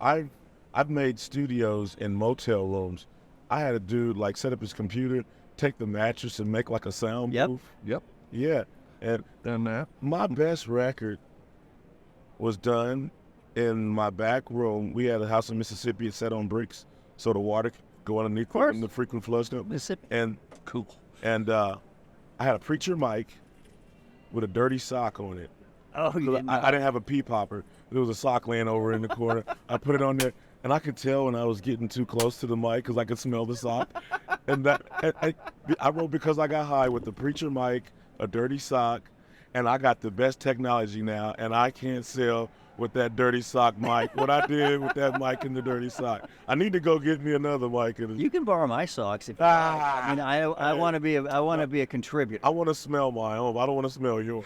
I've made studios in motel rooms. I had a dude like set up his computer, take the mattress and make like a sound booth. Yep. Yeah. And Done that. my best record was done in my back room. We had a house in Mississippi. It set on bricks, so the water could go underneath in the frequent flood zone. Mississippi. And Cool. And I had a preacher mic with a dirty sock on it. Oh, you didn't I didn't have a pea popper. There was a sock laying over in the corner. I put it on there, and I could tell when I was getting too close to the mic because I could smell the sock. And I wrote Because I Got High with the preacher mic, a dirty sock, and I got the best technology now, and I can't sell with that dirty sock mic. What I did with that mic and the dirty sock. I need to go get me another mic. You can borrow my socks if you like. I mean, I want to be a contributor. I want to smell my own. I don't want to smell yours.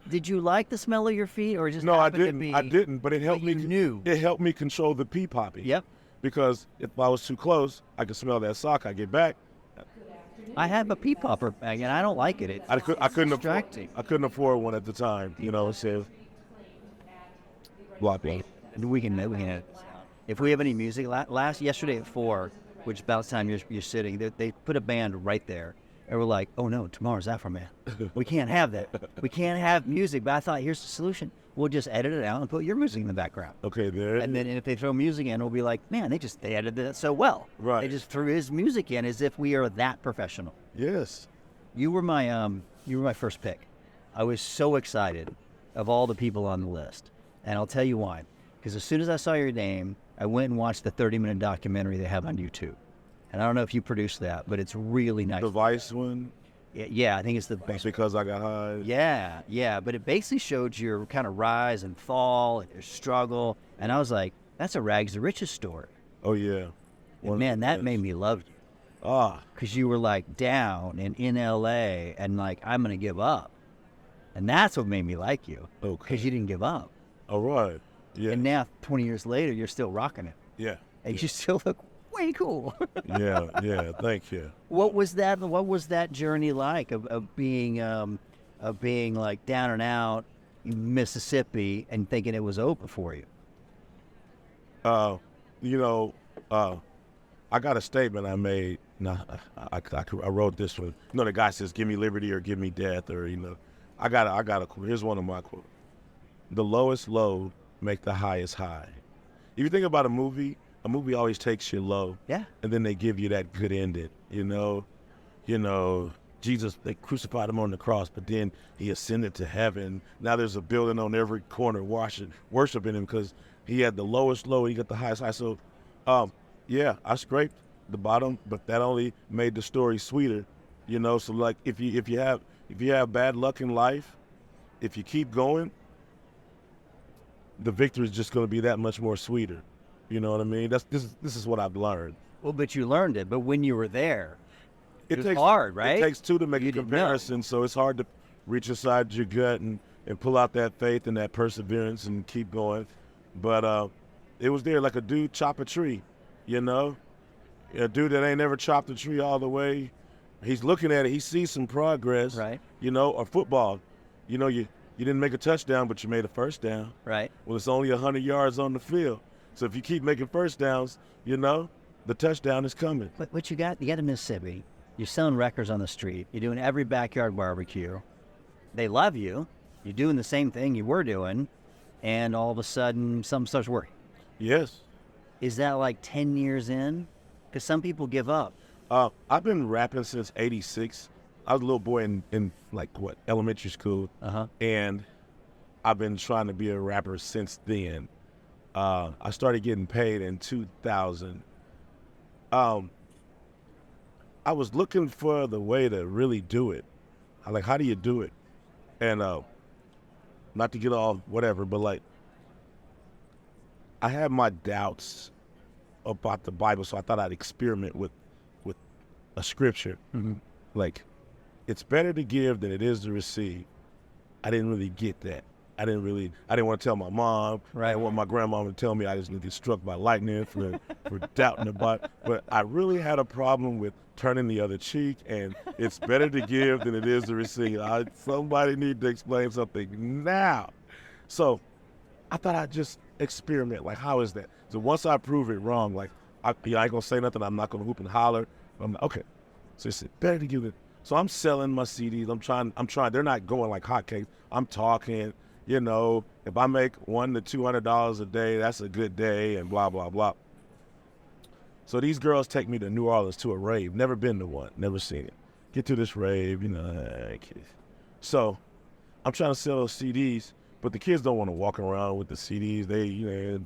Did you like the smell of your feet, or just No, I happened to didn't. be- I didn't, but it helped me. you knew. It helped me control the pee poppy. Yep. Because if I was too close, I could smell that sock. I get back. I have a pea popper bag, and I don't like it. It's I couldn't distracting. I couldn't afford one at the time. So block. We can edit this out. If we have any music, yesterday at 4, which about the time you're sitting, they put a band right there. And we're like, oh no, tomorrow's Afroman. We can't have that. We can't have music. But I thought, here's the solution. We'll just edit it out and put your music in the background. Okay, there. And then if they throw music in, we'll be like, man, they edited that so well. Right. They just threw his music in as if we are that professional. Yes. You were my first pick. I was so excited of all the people on the list. And I'll tell you why. Because as soon as I saw your name, I went and watched the 30-minute documentary they have on YouTube. And I don't know if you produced that, but it's really nice. The Vice one. Yeah, I think it's the That's Because I Got High. Yeah. But it basically showed your kind of rise and fall and your struggle. And I was like, that's a rags to riches story. Oh yeah. And man, that made me love you. Because you were like down and in LA and like, I'm going to give up. And that's what made me like you. Okay. Because you didn't give up. All right. Yeah. And now, 20 years later, you're still rocking it. Yeah. And you still look way cool. yeah. Thank you. What was that journey like of being like down and out in Mississippi and thinking it was over for you? I got a statement I made. Now, I wrote this one. The guy says, "Give me liberty or give me death," or I got a quote. Here's one of my quotes: "The lowest low make the highest high." If you think about a movie always takes you low. Yeah. And then they give you that good ending. Jesus, they crucified him on the cross, but then he ascended to heaven. Now there's a building on every corner worshiping him because he had the lowest low, he got the highest high. So, I scraped the bottom, but that only made the story sweeter. So like if you have bad luck in life, if you keep going, the victory is just going to be that much more sweeter. You know what I mean? This is what I've learned. Well, but you learned it. But when you were there, it was hard, right? It takes two to make You a didn't comparison, so it's hard to reach inside your gut and pull out that faith and that perseverance and keep going. But it was there like a dude chop a tree, a dude that ain't never chopped a tree all the way. He's looking at it. He sees some progress, Right. Or football. You didn't make a touchdown, but you made a first down. Right. Well, it's only 100 yards on the field. So if you keep making first downs, the touchdown is coming. But you got to Mississippi. You're selling records on the street. You're doing every backyard barbecue. They love you. You're doing the same thing you were doing, and all of a sudden, something starts working. Yes. Is that like 10 years in? Because some people give up. I've been rapping since '86. I was a little boy in elementary school, and I've been trying to be a rapper since then. I started getting paid in 2000. I was looking for the way to really do it. How do you do it? And not to get all whatever, but I had my doubts about the Bible, so I thought I'd experiment with a scripture. Mm-hmm. It's better to give than it is to receive. I didn't really get that. I didn't want to tell my mom. Right. I want my grandma to tell me I just need to get struck by lightning for doubting the Bible. But I really had a problem with turning the other cheek, and it's better to give than it is to receive. Somebody need to explain something now. So I thought I'd just experiment. Like, how is that? So once I prove it wrong, like, I ain't gonna say nothing. I'm not gonna hoop and holler. I'm like, okay. So it's better to give it. So I'm selling my CDs. I'm trying. They're not going like hotcakes. I'm talking. You know, if I make $100 to $200 a day, that's a good day, and blah blah blah. So these girls take me to New Orleans to a rave. Never been to one. Never seen it. Get to this rave, you know. So I'm trying to sell those CDs, but the kids don't want to walk around with the CDs. They, you know,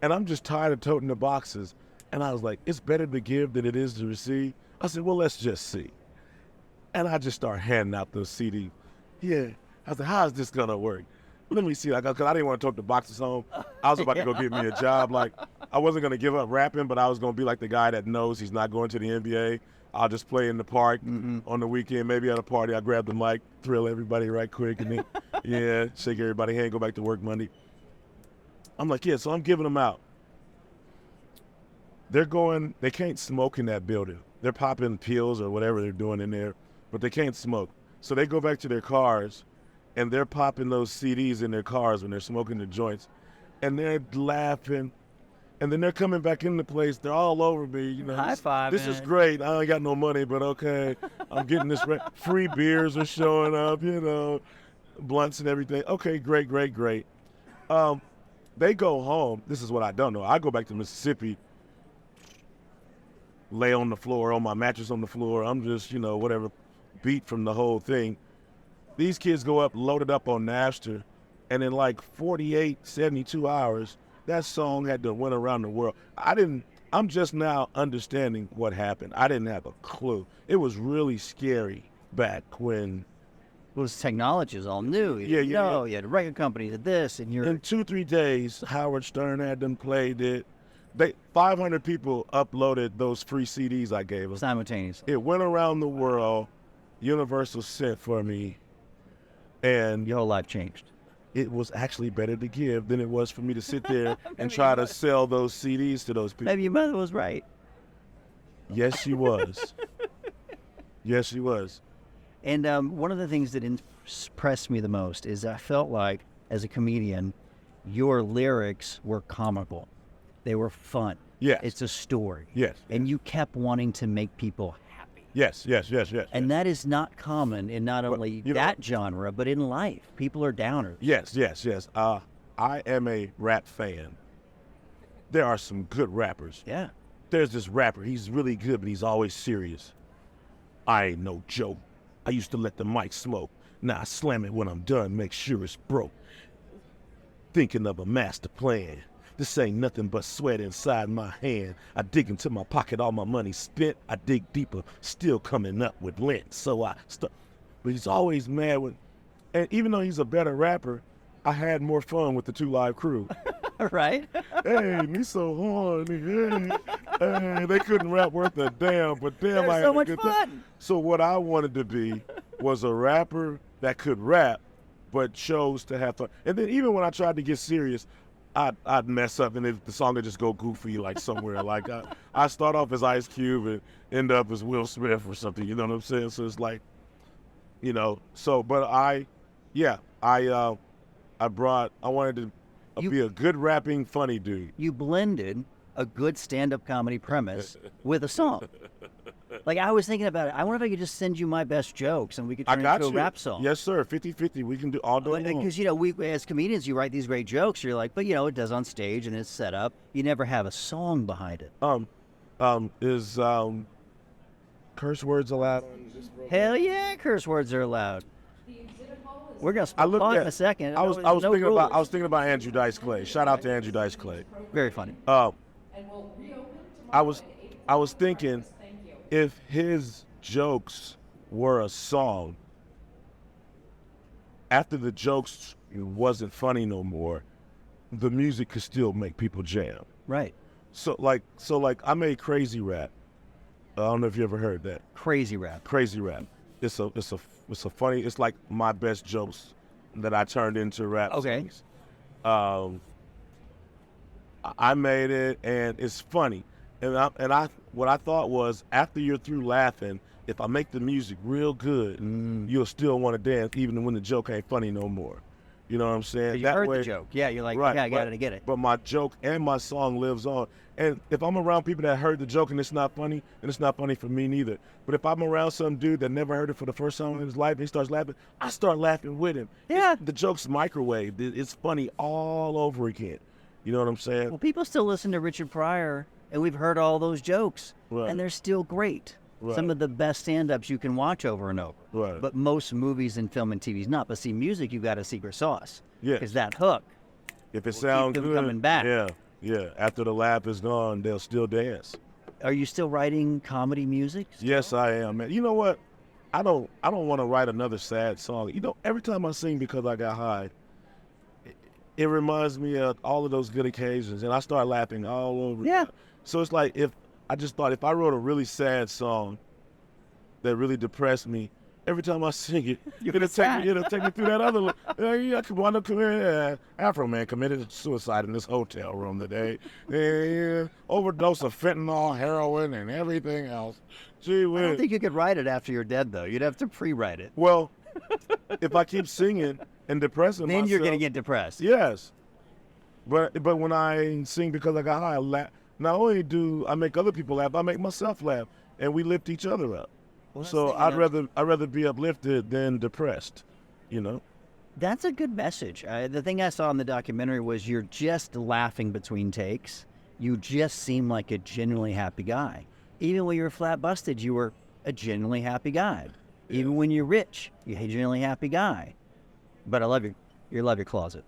and I'm just tired of toting the boxes. And I was like, it's better to give than it is to receive. I said, well, let's just see. And I just start handing out those CDs. Yeah. I said, how is this going to work? Let me see. Because I didn't want to tote the boxes home. I was about to go get me a job. Like, I wasn't going to give up rapping, but I was going to be like the guy that knows he's not going to the NBA. I'll just play in the park on the weekend, maybe at a party. I grab the mic, thrill everybody right quick, and then, yeah, shake everybody's hand, go back to work Monday. I'm like, yeah, so I'm giving them out. They can't smoke in that building. They're popping pills or whatever they're doing in there, but they can't smoke. So they go back to their cars, and they're popping those CDs in their cars when they're smoking the joints, and they're laughing. And then they're coming back in the place. They're all over me. You know, High five. This is great. I ain't got no money, but okay. I'm getting this. Free beers are showing up, you know, blunts and everything. Okay, great. They go home. This is what I don't know. I go back to Mississippi, lay on the floor, on my mattress on the floor. I'm just, you know, whatever, beat from the whole thing. These kids go up, loaded up on Napster, and in like 48, 72 hours, that song had to went around the world. I'm just now understanding what happened. I didn't have a clue. It was really scary back when. Well, this technology is all new. Yeah. You had a record company did this, and In 2-3 days, Howard Stern had them played it. 500 people uploaded those free CDs I gave them. simultaneously. It went around the world. Universal sent for me. And Your whole life changed. it was actually better to give than it was for me to sit there and try to sell those CDs to those people. Maybe your mother was right. Yes, she was. Yes, she was. And one of the things that impressed me the most is I felt like, as a comedian, your lyrics were comical. They were fun. Yes. It's a story. Yes. And you kept wanting to make people happy. Yes. And that is not common in not only you know- that genre, but in life. People are downers. Yes. I am a rap fan. There are some good rappers. Yeah. There's this rapper. He's really good, but he's always serious. I ain't no joke. I used to let the mic smoke. Now I slam it when I'm done, make sure it's broke. Thinking of a master plan. This ain't nothing but sweat inside my hand. I dig into my pocket, all my money spent. I dig deeper, still coming up with lint. So I start. But he's always mad when, and even though he's a better rapper, I had more fun with the 2 Live crew. Right? Hey, me so horny. Hey, they couldn't rap worth a damn, but damn, They're I had so a much good time. fun. So what I wanted to be was a rapper that could rap, but chose to have fun. And then even when I tried to get serious, I'd mess up, and the song would just go goofy like somewhere. Like I start off as Ice Cube and end up as Will Smith or something. You know what I'm saying? So it's like, you know. So, but I wanted to be a good rapping funny dude. You blended a good stand-up comedy premise with a song. Like, I was thinking about it. I wonder if I could just send you my best jokes and we could I turn it got into you. a rap song. Yes, sir. 50-50. We can do all day long. Because, you know, we as comedians, you write these great jokes. You're like, but, you know, it does on stage and it's set up. You never have a song behind it. Is curse words allowed on this program? Hell yeah, curse words are allowed. We're going to split looked in at- a second. I was No rules. thinking about Andrew Dice Clay. Shout out to Andrew Dice Clay. Very funny. I was thinking if his jokes were a song, after the jokes wasn't funny no more, the music could still make people jam. Right. So like I made Crazy Rap. I don't know if you ever heard that. Crazy rap. Crazy Rap. It's a funny. It's like my best jokes that I turned into rap. Okay. songs. I made it, and it's funny. And what I thought was, after you're through laughing, if I make the music real good, you'll still want to dance, even when the joke ain't funny no more. You know what I'm saying? You heard the joke. Yeah, you're like, right, okay, I got to get it. But my joke and my song lives on. And if I'm around people that heard the joke and it's not funny, then it's not funny for me neither. But if I'm around some dude that never heard it for the first time in his life and he starts laughing, I start laughing with him. Yeah. The joke's microwave. It's funny all over again. You know what I'm saying? Well, people still listen to Richard Pryor, and we've heard all those jokes, Right. and they're still great. Right. Some of the best stand-ups you can watch over and over. Right. But most movies and film and TV's not. But see, music, you got a secret sauce. Yes. Because that hook, If it sounds them good, coming back. Yeah. After the laugh is gone, they'll still dance. are you still writing comedy music? Yes, I am, man. You know what? I don't want to write another sad song. You know, every time I sing Because I Got High, it reminds me of all of those good occasions, and I start laughing all over. Yeah. So it's like if I wrote a really sad song that really depressed me, every time I sing it, it'll take me through that other. I could wind up committing. Afroman committed suicide in this hotel room today. Overdose of fentanyl, heroin, and everything else. Gee I whiz. don't think you could write it after you're dead, though. You'd have to pre-write it. Well, if I keep singing and depressing Then myself, you're going to get depressed. yes. But when I sing Because I Got High, I laugh. Not only do I make other people laugh, I make myself laugh, and we lift each other up. Well, that's So the- I'd rather be uplifted than depressed, you know. That's a good message. The thing I saw in the documentary was you're just laughing between takes. You just seem like a genuinely happy guy. Even when you were flat busted, you were a genuinely happy guy. Even when you're rich, you're a genuinely happy guy. But I love your closet.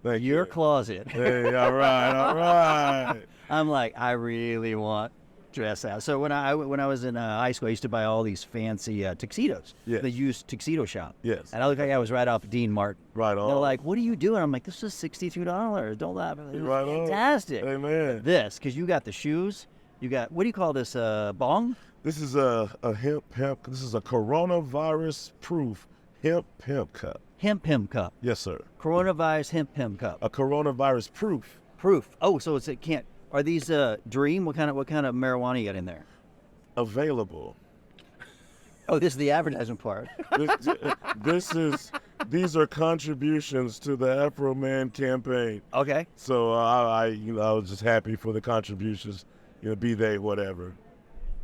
Thank Your you. closet. Hey, all right. I'm like, I really want dress out. So when I was in high school, I used to buy all these fancy tuxedos. Yes. The used tuxedo shop. Yes. And I looked like I was right off Dean Martin. Right on. They're like, what are you doing? I'm like, this is $62. Don't laugh. It was Right on. fantastic. Amen. This, because you got the shoes. You got, what do you call this, bong? This is a hemp. This is a coronavirus-proof hemp cup. Hemp cup. Yes, sir. Coronavirus hemp cup. A coronavirus-proof. Proof. Oh, so it can't. Are these Dream? What kind of marijuana you got in there? Available. Oh, this is the advertising part. These are contributions to the Afroman campaign. Okay. So I was just happy for the contributions, be they whatever.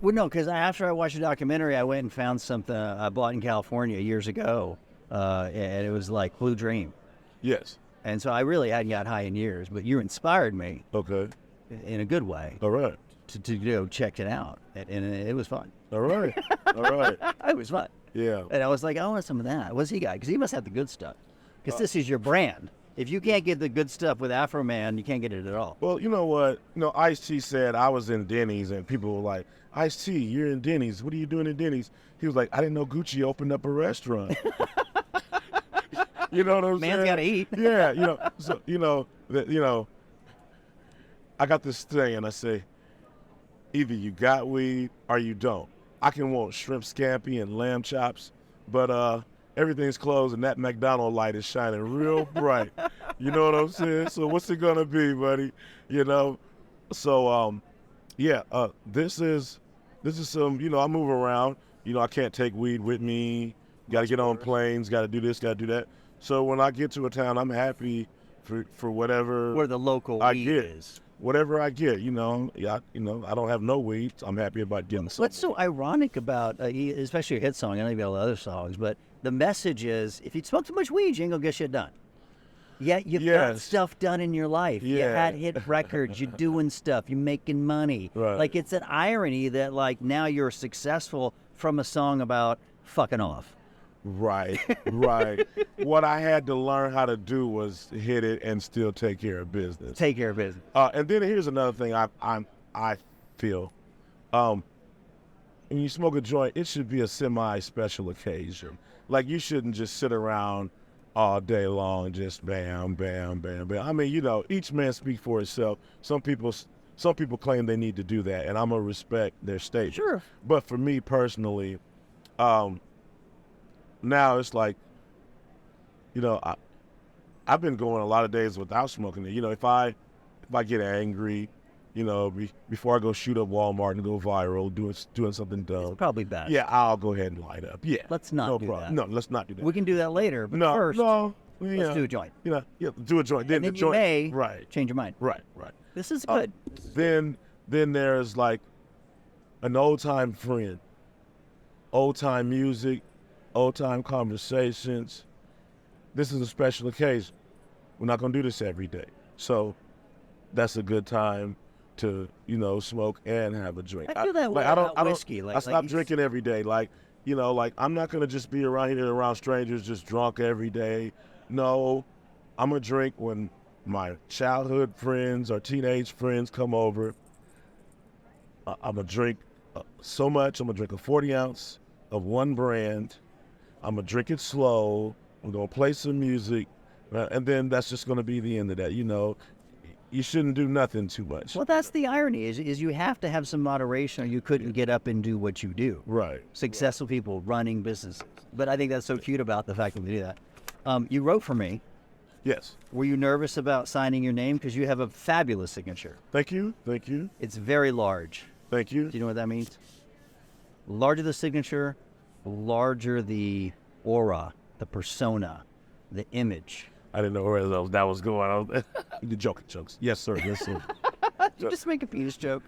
Well, no, because after I watched the documentary, I went and found something I bought in California years ago, and it was like Blue Dream. Yes. And so I really hadn't got high in years, but you inspired me Okay. in a good way All right. to check it out, and it was fun. All right. All right. It was fun. Yeah. And I was like, I want some of that. What's he got? Because he must have the good stuff. Because this is your brand. If you can't get the good stuff with Afroman, you can't get it at all. Well, you know what? Ice-T said I was in Denny's, and people were like, Ice-T, you're in Denny's. What are you doing in Denny's? He was like, I didn't know Gucci opened up a restaurant. You know what I'm saying? Man's got to eat. Yeah, so, I got this thing, and I say, either you got weed or you don't. I can want shrimp scampi and lamb chops, but everything's closed, and that McDonald's light is shining real bright. You know what I'm saying? So what's it gonna be, buddy? So this is some. I move around. I can't take weed with me. Got to get on planes. Got to do this. Got to do that. So when I get to a town, I'm happy for whatever Where the local I weed get. is. Whatever I get, I don't have no weed. I'm happy about getting some. What's so ironic about, especially your hit song, I know you've got a lot of other songs, but the message is, if you smoke too much weed, you ain't gonna get shit done. Yet you've got Yes. stuff done in your life. You Yeah. had hit records, you're doing stuff, you're making money. Right. Like, it's an irony that, like, now you're successful from a song about fucking off. Right. What I had to learn how to do was hit it and still take care of business. Take care of business. And then here's another thing I feel. When you smoke a joint, it should be a semi-special occasion. Like, you shouldn't just sit around all day long and just bam, bam, bam, bam. I mean, each man speaks for himself. Some people claim they need to do that, and I'm gonna respect their statement. Sure. But for me personally, now it's like, I've been going a lot of days without smoking it. If I get angry, before I go shoot up Walmart and go viral, doing something dumb. It's probably best. Yeah, I'll go ahead and light up. Yeah. Let's not no do problem. that. No, let's not do that. We can do that later, but no, first, no. let's do a joint. Do a joint. Then And the then you joint, may right, change your mind. right. This is good. Then there's like an old time friend, old time music, old time conversations. This is a special occasion. We're not gonna do this every day, so that's a good time to smoke and have a drink. I feel that way I don't. about whiskey. I stop drinking every day. Like I'm not gonna just be around strangers just drunk every day. No, I'm gonna drink when my childhood friends or teenage friends come over. I'm gonna drink so much. I'm gonna drink a 40 ounce of one brand. I'm gonna drink it slow. I'm gonna play some music, and then that's just gonna be the end of that. You shouldn't do nothing too much. Well, that's the irony is you have to have some moderation or you couldn't get up and do what you do. Right. Successful people running businesses. But I think that's so cute about the fact that we do that. You wrote for me. Yes. Were you nervous about signing your name? Because you have a fabulous signature. Thank you. It's very large. Thank you. Do you know what that means? Larger the signature, larger the aura, the persona, the image. I didn't know where that was going on. The jokes. Yes, sir. Yes, sir. You just make a penis joke.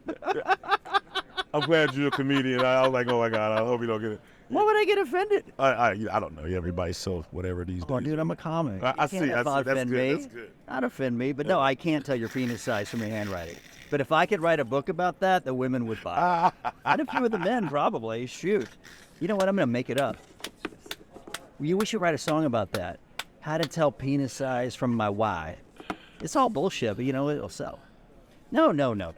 I'm glad you're a comedian. I was like, oh my God, I hope you don't get it. Why would I get offended? I don't know. Everybody's so whatever these Oh, days. dude, I'm a comic. I see. That's offend good. me. That's good. Not offend me, but no, I can't tell your penis size from your handwriting. But if I could write a book about that, the women would buy. I'd a few of the men probably. Shoot. You know what? I'm going to make it up. We should write a song about that. How to tell penis size from my wife. It's all bullshit, but it'll sell. No.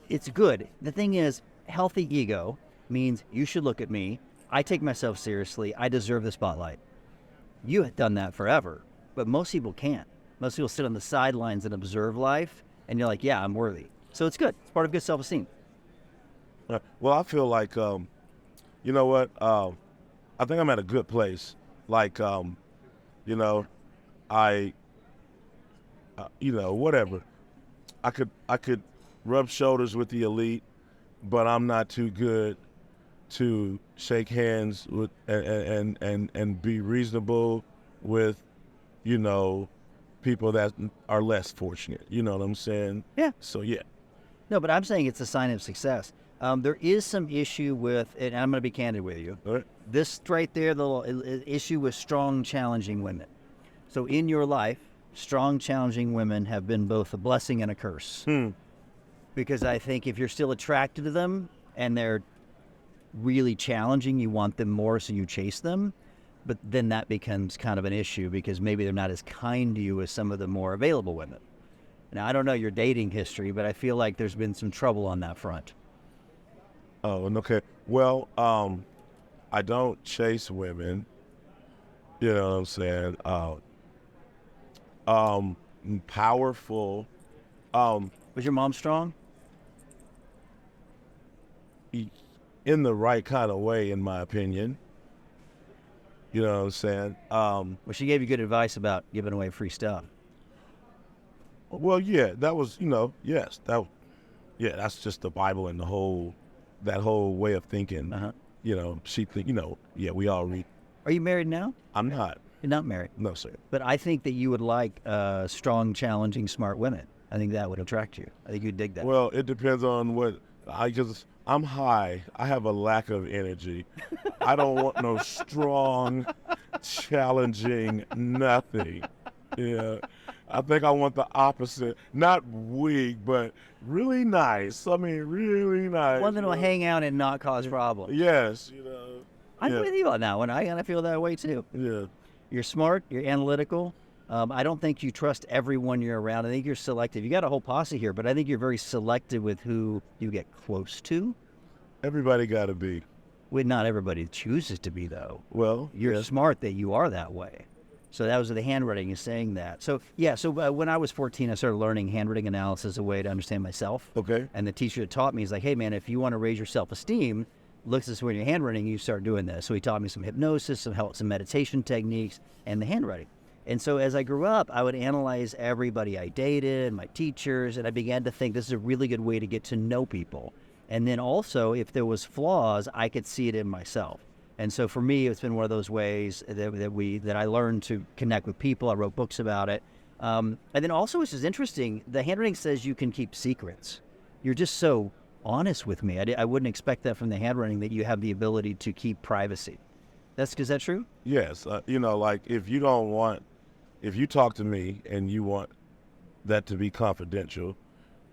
It's good. The thing is, healthy ego means you should look at me. I take myself seriously. I deserve the spotlight. You have done that forever, but most people can't. Most people sit on the sidelines and observe life, and you're like, yeah, I'm worthy. So it's good. It's part of good self-esteem. Well, I feel like, you know what? I think I'm at a good place. Like, whatever. I could rub shoulders with the elite, but I'm not too good to shake hands with and be reasonable with, people that are less fortunate. You know what I'm saying? Yeah. So yeah. No, but I'm saying it's a sign of success. There is some issue with, and I'm going to be candid with you. All right. This right there, the little issue with strong, challenging women. So in your life, strong, challenging women have been both a blessing and a curse. Because I think if you're still attracted to them and they're really challenging, you want them more, so you chase them. But then that becomes kind of an issue because maybe they're not as kind to you as some of the more available women. Now, I don't know your dating history, but I feel like there's been some trouble on that front. Oh, okay. Well, I don't chase women. You know what I'm saying? Powerful. Was your mom strong? In the right kind of way, in my opinion. You know what I'm saying? Well, she gave you good advice about giving away free stuff. Well, yeah, that was, yes, that's just the Bible and that whole way of thinking. She think, we all read. Are you married now? I'm not. You're not married. No, sir. But I think that you would like strong, challenging, smart women. I think that would attract you. I think you'd dig that. Well, it depends on because I'm high. I have a lack of energy. I don't want no strong, challenging nothing. Yeah. I think I want the opposite. Not weak, but really nice. I mean, really nice. One that'll hang out and not cause problems. Yes, I'm with you on that one. I kind of feel that way too. Yeah. You're smart. You're analytical. I don't think you trust everyone you're around. I think you're selective. You got a whole posse here, but I think you're very selective with who you get close to. Everybody got to be. Well, not everybody chooses to be, though. Well, you're smart that you are that way. So that was the handwriting is saying that. So, yeah, when I was 14, I started learning handwriting analysis as a way to understand myself. Okay. And the teacher that taught me is like, hey, man, if you want to raise your self-esteem, look at this when you're handwriting, you start doing this. So he taught me some hypnosis, some meditation techniques, and the handwriting. And so as I grew up, I would analyze everybody I dated, my teachers, and I began to think this is a really good way to get to know people. And then also, if there was flaws, I could see it in myself. And so for me, it's been one of those ways that I learned to connect with people. I wrote books about it. And then also, which is interesting, the handwriting says you can keep secrets. You're just so honest with me. I wouldn't expect that from the handwriting, that you have the ability to keep privacy. Is that true? Yes. Like if you talk to me and you want that to be confidential,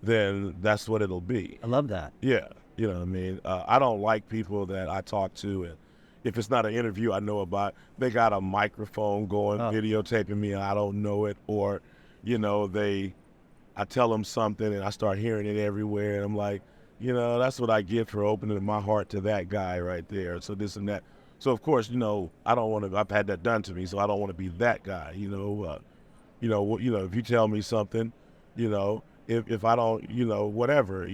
then that's what it'll be. I love that. Yeah. You know what I mean? I don't like people that I talk to, and if it's not an interview I know about, they got a microphone going, videotaping me, and I don't know it, or, I tell them something and I start hearing it everywhere, and I'm like, that's what I get for opening my heart to that guy right there. So this and that. So of course, I don't want to. I've had that done to me, so I don't want to be that guy. If you tell me something, if I don't, whatever,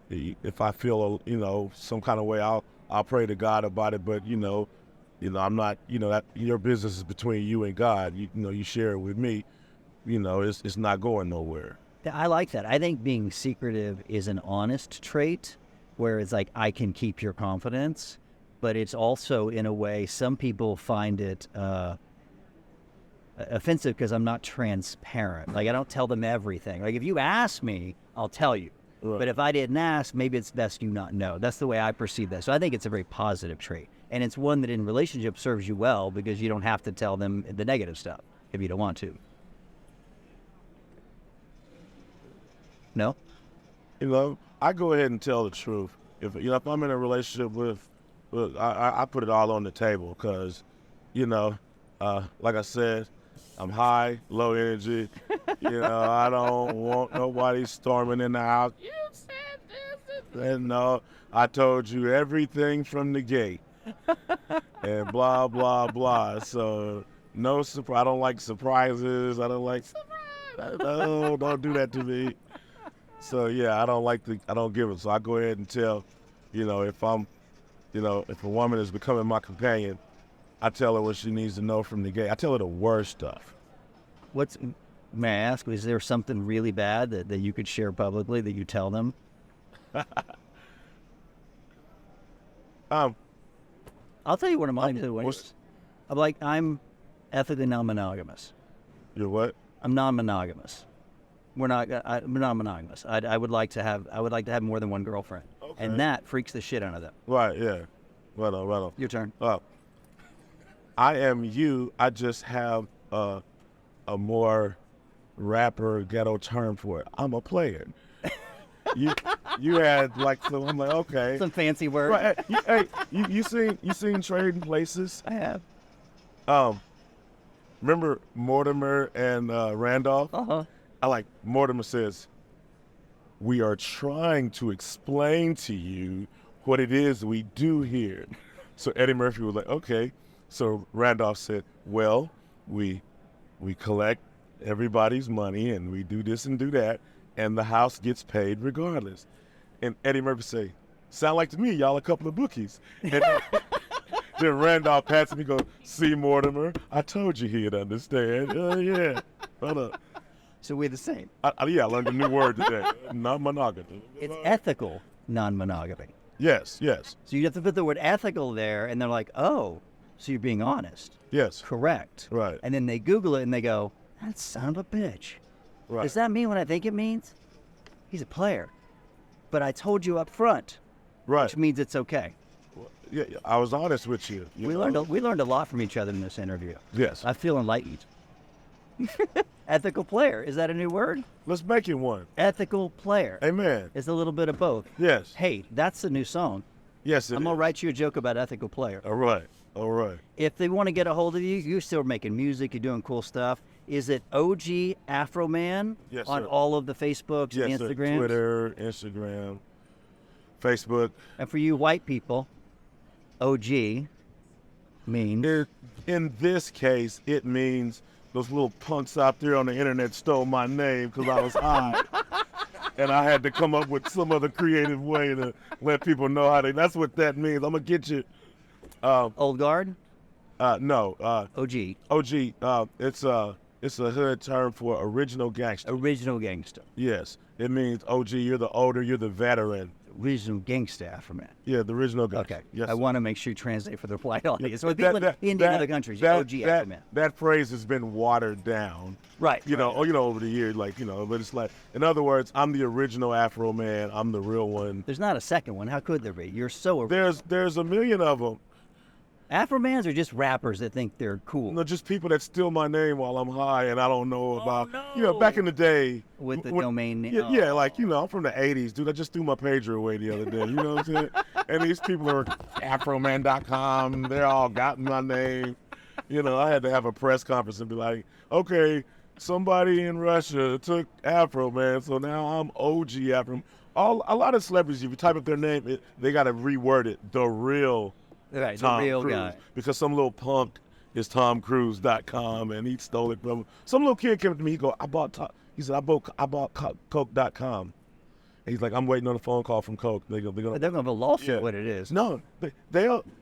if I feel, some kind of way, I'll pray to God about it. But I'm not, that your business is between you and God. You share it with me. It's not going nowhere. I like that. I think being secretive is an honest trait, where it's like, I can keep your confidence, but it's also, in a way, some people find it offensive because I'm not transparent. Like, I don't tell them everything. Like, if you ask me, I'll tell you. Right. But if I didn't ask, maybe it's best you not know. That's the way I perceive that. So I think it's a very positive trait. And it's one that in relationships serves you well, because you don't have to tell them the negative stuff if you don't want to. No? I go ahead and tell the truth. If I'm in a relationship I put it all on the table, because, like I said, I'm high, low energy. I don't want nobody storming in the house. You said this. And no, I told you everything from the gate. And blah, blah, blah. So no surprise. I don't like surprises. I don't like surprise. No, don't do that to me. So yeah, I don't give it. So I go ahead and tell, if a woman is becoming my companion, I tell her what she needs to know from the gate. I tell her the worst stuff. May I ask, is there something really bad that you could share publicly that you tell them? I'll tell you one of mine too. I'm ethically non-monogamous. You're what? I'm non-monogamous. I'm non-monogamous. I would like to have more than one girlfriend, and that freaks the shit out of them. Right? Yeah. Right on. Your turn. I am you. I just have a more rapper ghetto term for it. I'm a player. You had so I'm like, okay. Some fancy word. Right. You seen Trading Places? I have. Remember Mortimer and Randolph? Uh-huh. Mortimer says, we are trying to explain to you what it is we do here. So Eddie Murphy was like, okay. So Randolph said, well, we collect everybody's money and we do this and do that, and the house gets paid regardless. And Eddie Murphy say, sound like to me, y'all a couple of bookies. And then Randolph pats me and goes, see, Mortimer, I told you he'd understand. Yeah. Hold up. So we're the same. I learned a new word today. Non-monogamy. It's ethical non-monogamy. Yes. So you have to put the word ethical there, and they're like, oh, so you're being honest. Yes. Correct. Right. And then they Google it and they go, that son of a bitch. Right. Does that mean what I think it means? He's a player. But I told you up front. Right. Which means it's okay. Yeah, I was honest with you. We learned a lot from each other in this interview. Yes. I feel enlightened. Ethical player. Is that a new word? Let's make it one. Ethical player. Amen. It's a little bit of both. Yes. Hey, that's the new song. Yes, I'm going to write you a joke about ethical player. All right. If they want to get a hold of you, you're still making music, you're doing cool stuff. Is it OG Afroman on all of the Facebooks and Instagrams? Twitter, Instagram, Facebook. And for you white people, OG means? In this case, it means those little punks out there on the internet stole my name because I was high. And I had to come up with some other creative way to let people know how that's what that means. I'm going to get you. Old guard? No. OG. OG. It's a hood term for original gangster. Original gangster. Yes. It means OG, you're the older, you're the veteran. original gangsta Afroman. Yeah, the original guy. Okay. Yes. I want to make sure you translate for the white audience. So That- people that- in that- other countries, that- OG that- Afroman. That phrase has been watered down. Right. You know, over the years, like, but it's like, in other words, I'm the original Afro man. I'm the real one. There's not a second one. How could there be? You're so There's a million of them. Afromans are just rappers that think they're cool. No, just people that steal my name while I'm high and I don't know about. no. Back in the day. With the domain name. Yeah, like, I'm from the 80s, dude. I just threw my pager away the other day. You know what I'm saying? And these people are Afroman.com. They're all got my name. I had to have a press conference and be like, okay, somebody in Russia took Afroman, so now I'm OG Afro. A lot of celebrities, if you type up their name, they got to reword it. The real Right, Tom the real Cruise, guy. because some little punk is TomCruise.com and he stole it from some little kid came up to me. He said I bought Coke.com. And he's like, I'm waiting on a phone call from Coke. They're gonna They're going to have a lawsuit. Yeah. What it is. No,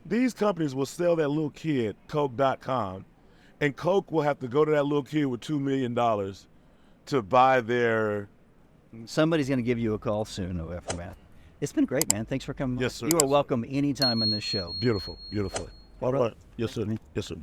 these companies will sell that little kid Coke.com, and Coke will have to go to that little kid with $2 million to buy their. Somebody's going to give you a call soon, Afroman. It's been great, man. Thanks for coming. Yes, sir. You are Yes, sir. welcome anytime on this show. Beautiful. All right. Yes, sir. Yes, sir.